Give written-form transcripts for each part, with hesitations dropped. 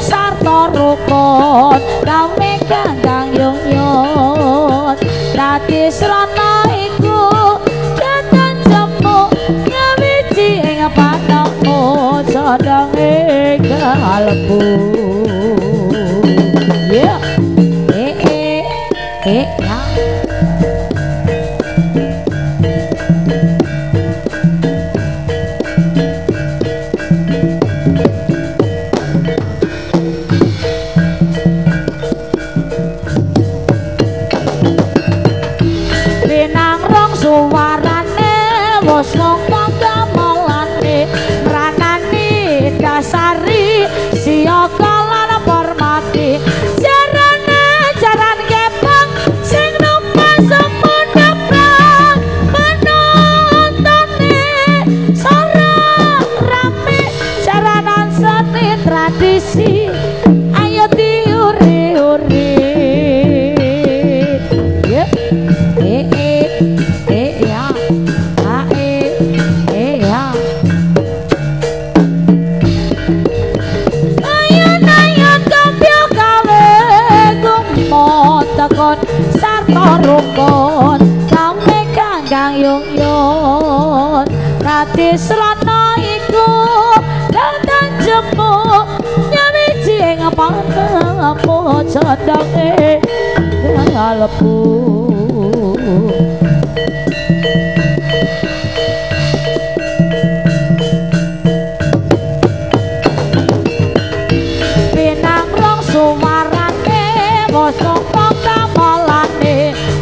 sarta rukun kami kanggang yung dadi srana iku datang jemu nyawiji ing panokmu sedang ing kalbu ya ya suwarane wis ngomong gamelane ranane dasari siyaga lan hormati jarane jaran kepang sing numpas semundeprang menuntune sora rame jaranan seni tradisi ayo diuri-uri sarta rukun kami kanggang yung dadi srana iku datang jemu nyawiji ing panemu sedang ing kalbu pinang rong suwarane wis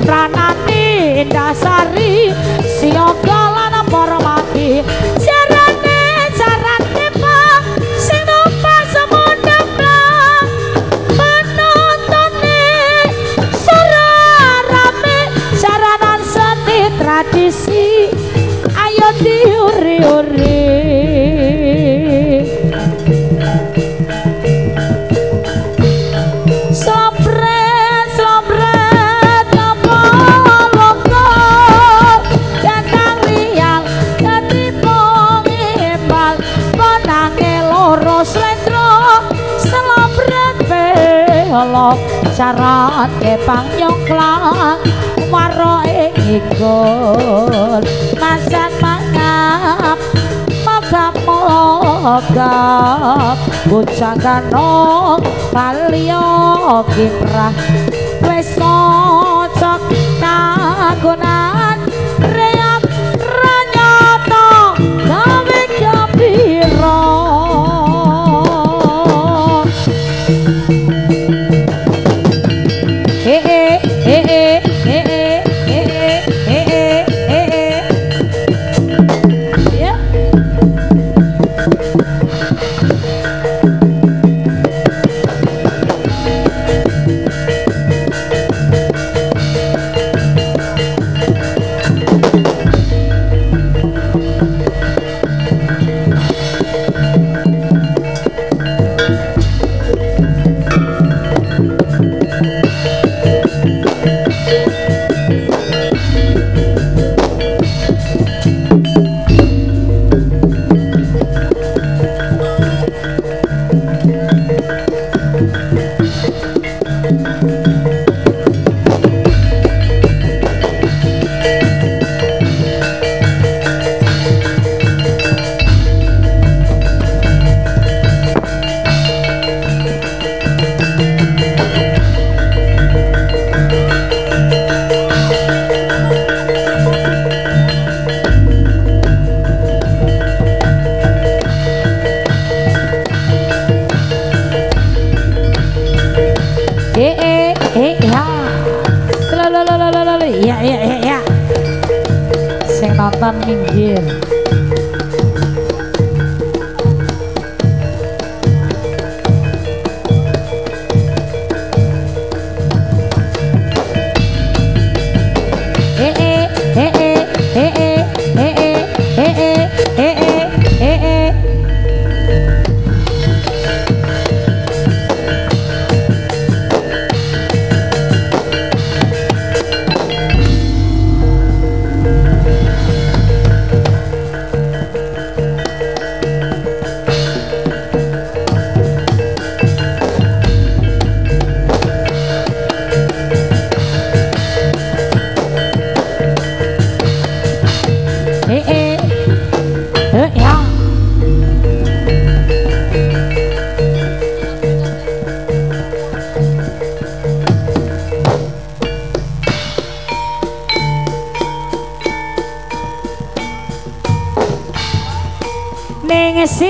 ranati dasari siyaga lan hormati jarane jaran kepang sing numpas semundeprang penuntune sora rame jaranan seni tradisi ayo diuri-uri syarat kepang nyongklang waro ing ikut masan mangap mogap bucakano palio kiprah wis cocok kagunan reak ranyata gawe gembira ya sing nonton minggir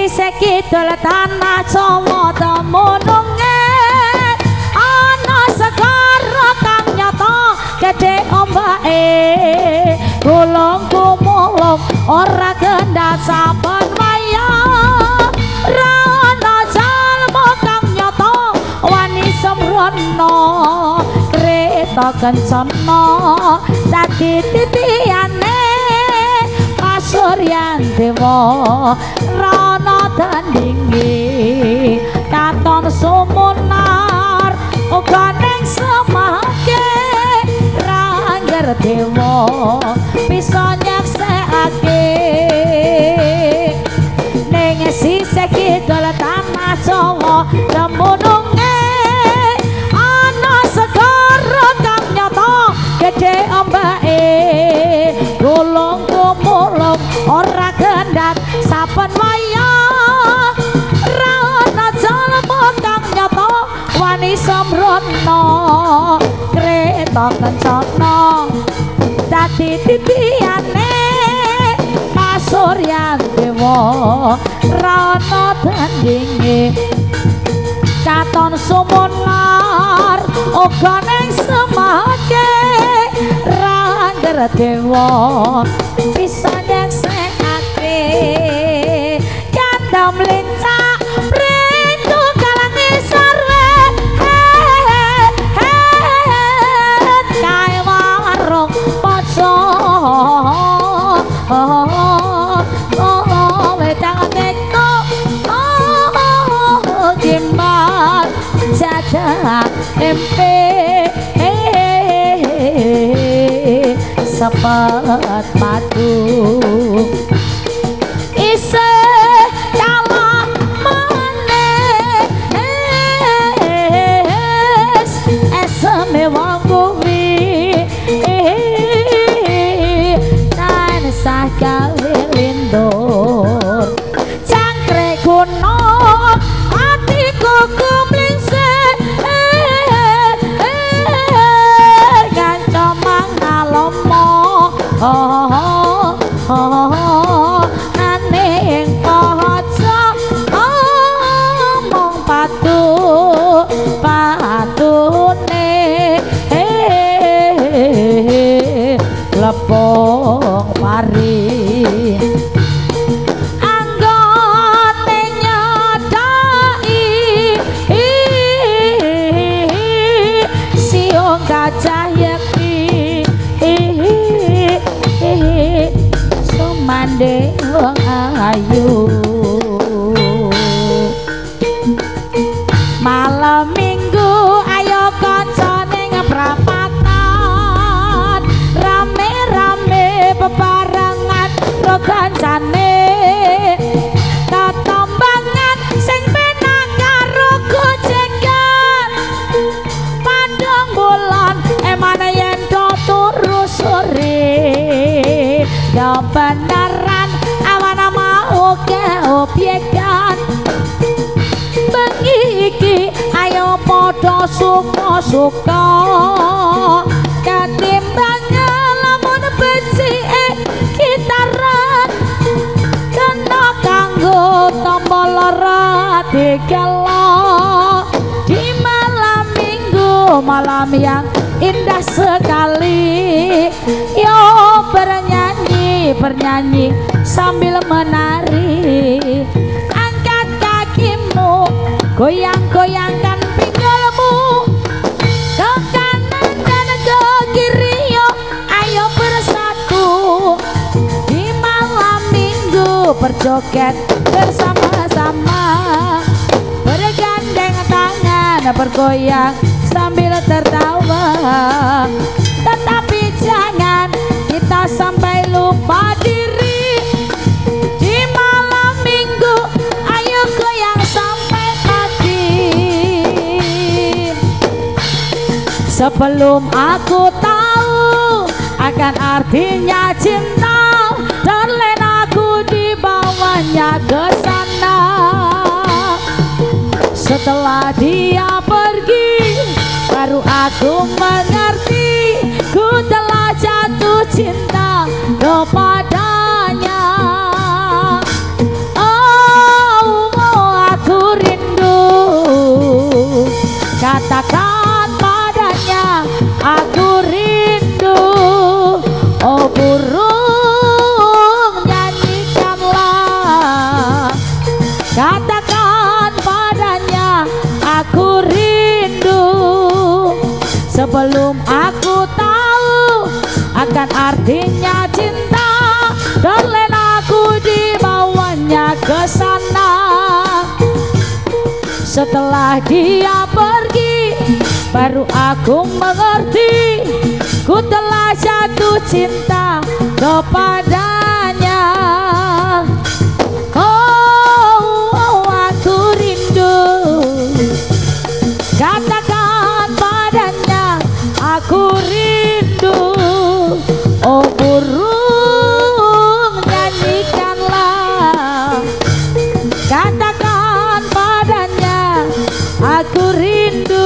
sisih kidul tanah Jawa temununge ana segara kang nyata gedhe ombake gulung gumulung ora kendhat saben waya ra ana jalma kang nyata wani sembrono kreta kencana dadi titiane Suryan Dewa rana tandingi katon sumunar uga ning semake Rangger Dewa bisa nyeksekake ning sisih kidul tanah Jawa temununge ana segara kang nyata gedhe ombake gulung gumulung ora kendhat saben waya ra ana jalma kang nyata wani sembrono kreta kencana dadi titiane Pasuryan Dewa rana tandinge katon sumunar uga ning semake Rangger Dewa bisa nyeksekake kandham lincah prindu kalange sarwe kae warung poco wedang teko gimbal jadah tempe sepet madu isih kalah manis eseme wong kuwi tan sah gawe lindur cangkrek gunung atiku kumlingsih gancomang ngalomo aning pojok omong patune lepung pari anggote nyodai siung gajah yekti sumande wong ayu malam minggu ayo kanca ning prapatan rame-rame bebarengan ro kancane tatambangan sing penak karo gojegan pandang bulan emane yen turu sore ya beneran awan mau ke obyekan bengi iki ayo padha suka-suka ketimbang lamun becike gitaran kena kanggo tombol lara digelo di malam minggu malam yang indah sekali yo bernyanyi sambil menari angkat kakimu goyang-goyangkan pinggulmu ke kanan dan ke kiri yo ayo bersatu di malam minggu berjoget bersama-sama bergandeng tangan bergoyang sambil tertawa tetapi jangan kita sampai lupa diri di malam minggu ayo goyang sampai pagi sebelum aku tahu akan artinya cinta dan aku dibawanya ke sana setelah dia pergi baru aku mengerti ku telah jatuh cinta kepadanya. Oh Katakan padanya aku rindu, sebelum aku tahu akan artinya cinta. Dan aku dibawanya ke sana. Setelah dia pergi, baru aku mengerti, ku telah jatuh cinta kepadanya. Oh, aku rindu. Katakan padanya aku rindu. Oh burung, nyanyikanlah. Katakan padanya aku rindu.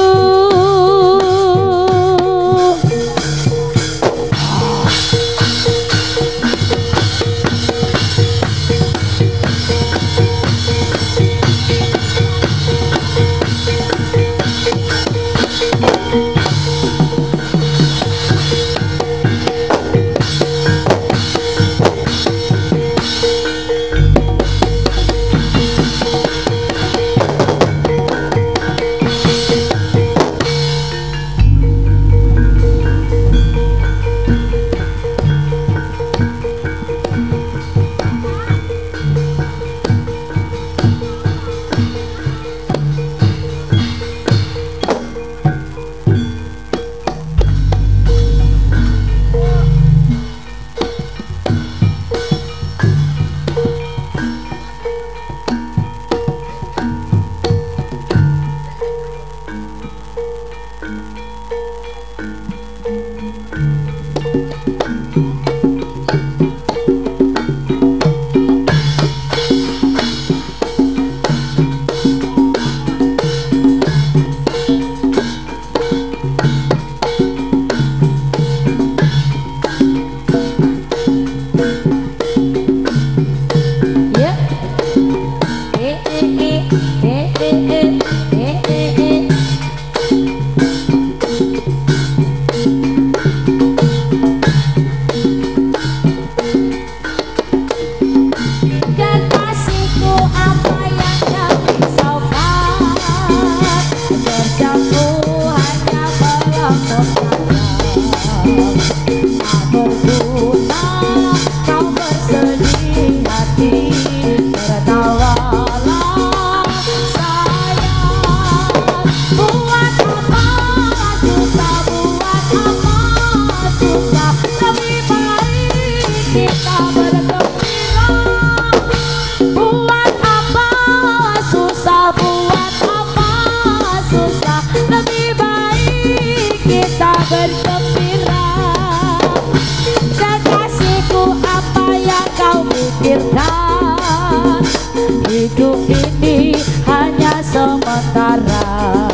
Hidup ini hanya sementara,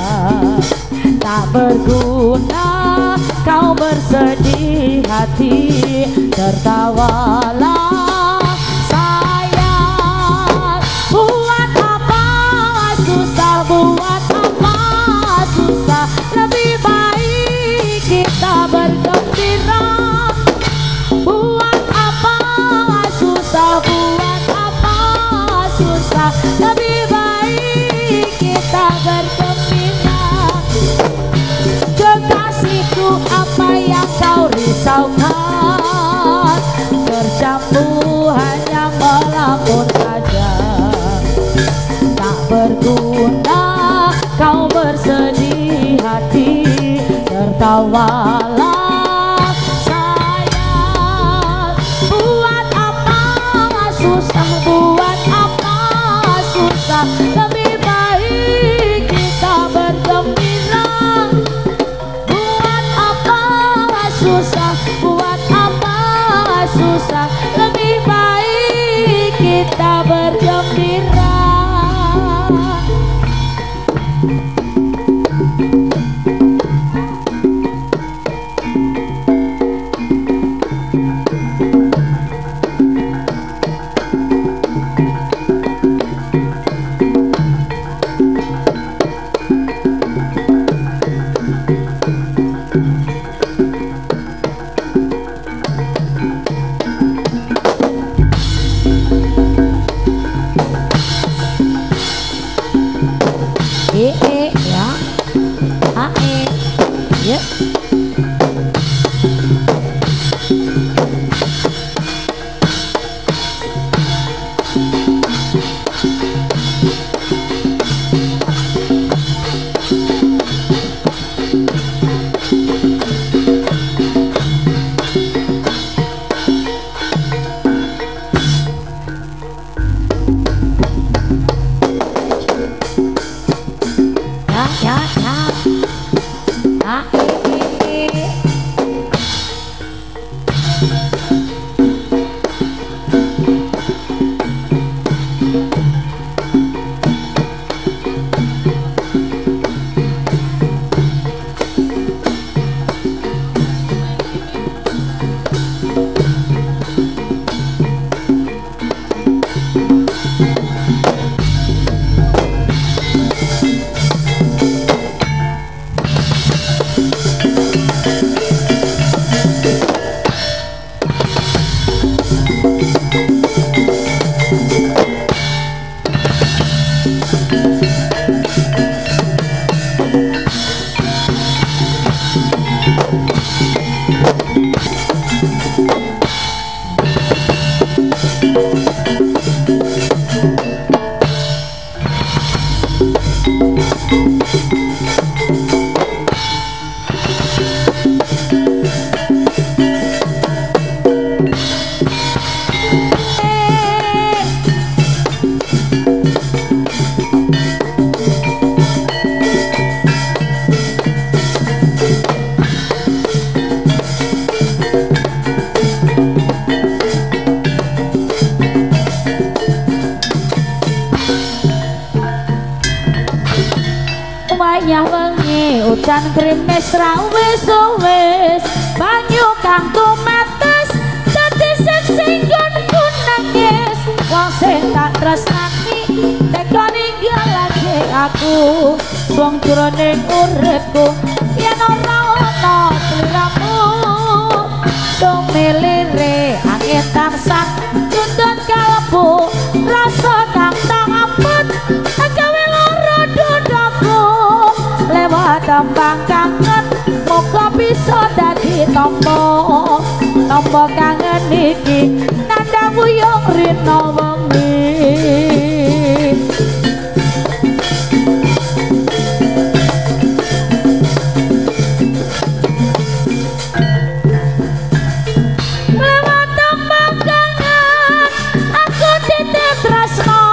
tak berguna kau bersedih hati. Tertawalah sayang, buat apa susah, buat apa susah, lebih baik kita bergembira. Buat apa susah, buat apa susah, lebih baik kita bergembira. Kekasihku, apa yang kau risaukan? Kerjamu hanya melamun saja, tak berguna kau bersedih hati. Tertawalah sayang, buat apa susah, buat apa susah, lebih baik kita bergembira. Buat apa susah, buat apa susah, lebih baik kita bergembira. wayah wengi udan krimis ra wis banyu kang tumetes dadi sing nangis wong sing tak tresnani teka ninggalake aku wong jroning uripku yen ora ana sliramu sumilire angin tansah tuntun kalbu rasa kang tak ampun gawe lara dodaku lewat tembang kangen muga bisa dadi tombo kangen iki nandang wuyung rina wengi lewat tembang kangen aku titip tresno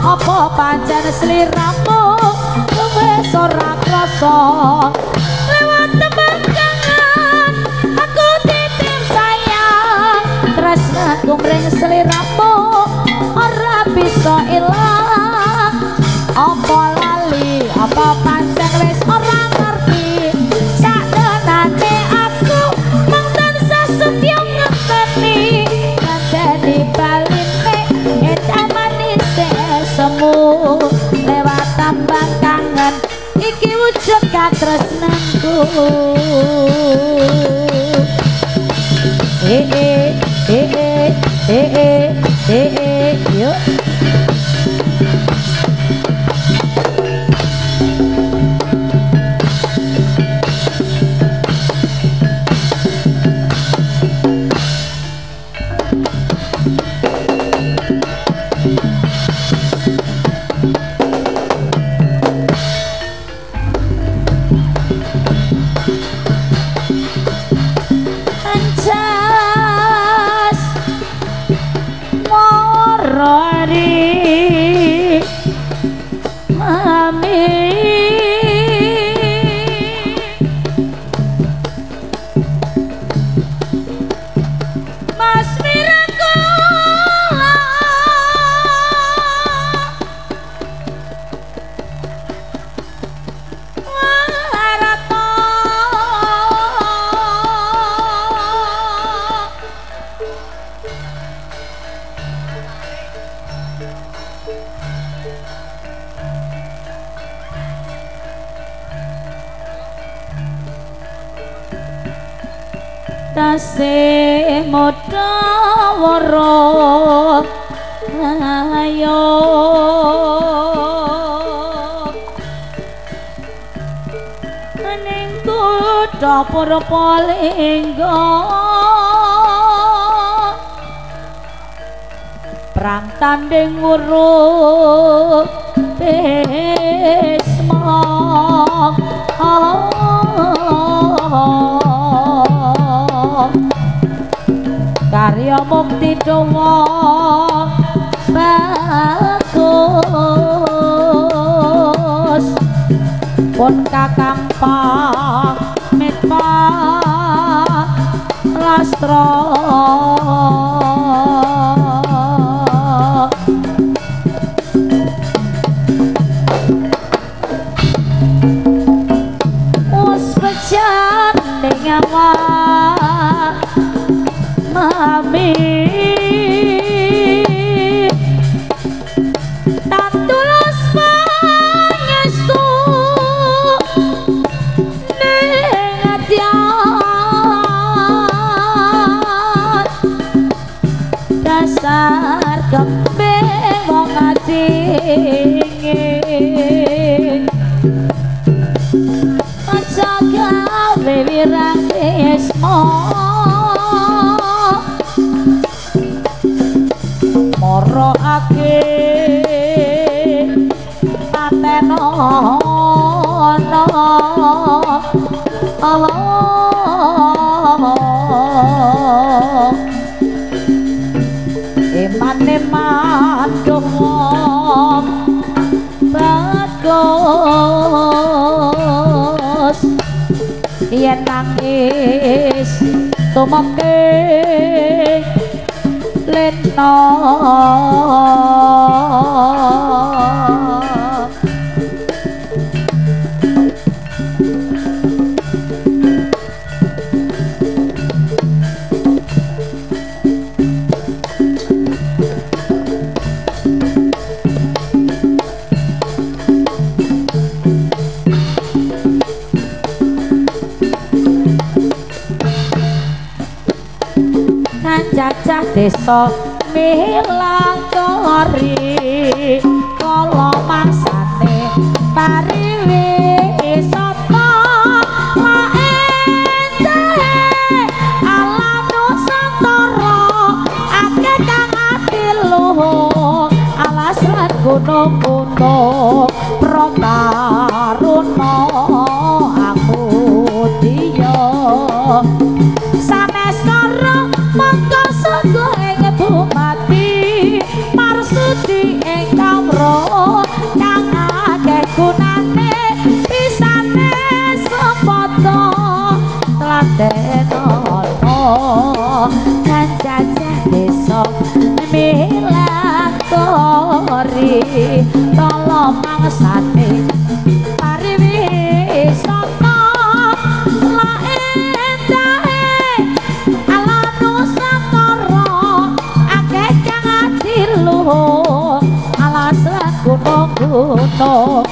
apa pancen sliramu wis ora krasa lewat tembang kangen aku titip sayang tresnaku mring sliramu ora bisa ilang apa lali apa pancen wis ora ngerti sakdenane aku mung tansah setya ngenteni ngenteni baline edan manis semu lewat tembang kangen iki wujud katresnanku yuk tasih modha wara ayo ning kutha Purbalingga perang tanding wuruh Bisma karya mukti dawa bagus pun kakang pamit lastra wis bejan ning awak mami kenging aja gawe wirang tresno marake patenono eman-eman wong bagus yen nangis tumeke leno cacah desa milang kori kala mangsane pariwi sapa lae alam nusantara akeh kang ati luhur alas lan gunung-gunung protaruna aku dia sanes karo mangka sego ing bupati marsudi ing kamro kang akeh gunane pisane sepoto tlatenono kan jajah desa milang kori tolo mangsane pariwi sapa gunung-gunung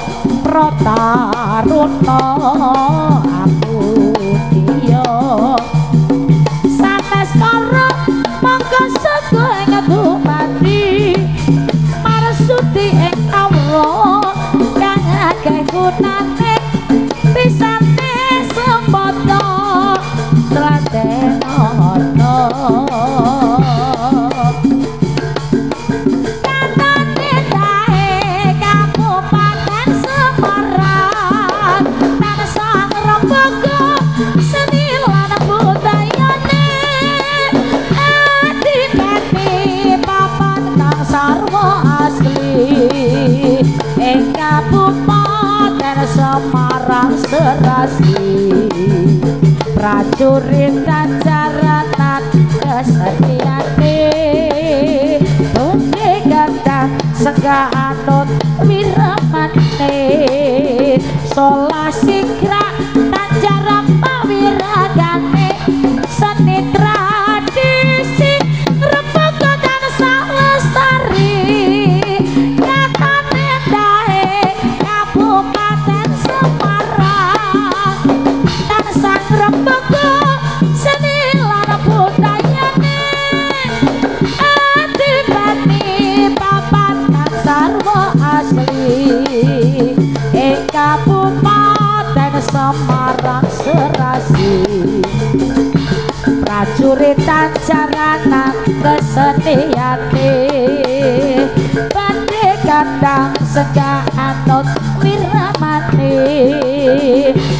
protaruna aku dia sanes karo mangka sego ing bupati marsudi ing kawro kang akeh gunane pisane sembodo tlatenono Semarang serasi prajurit jaranan kesetiane bukti gandang sega anut wiramane solah sigra tanjaran pawiragane seni tradisi repot dan salestari nyatane dae kabupaten Semarang dan sang rembego seni lan budayane adibani papan sarwa asli ing kabupaten Semarang serasi prajurit jaranan keseniane bandhe kandang sega anut wiramane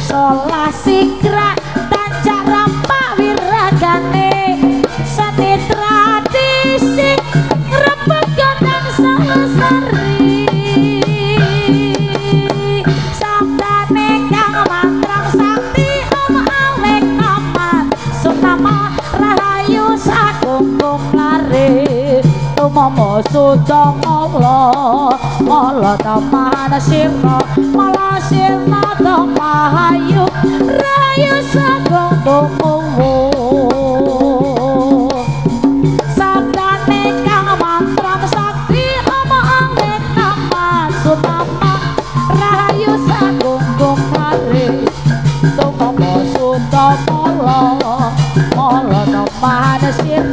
solah sigra tanjaran pawiragane seni tradisi rembego dan salestari sabdane kang mantrang sakti om alek aman sunama rahayu sakungkum lare tumomo suda Allah Allah taman sirna malah sirna tamahayu rahayu sakungkum sabdane kang mantrang sakti om alek aman sunama rahayu sakungkum lare tumomo suda Allah Allah taman sirna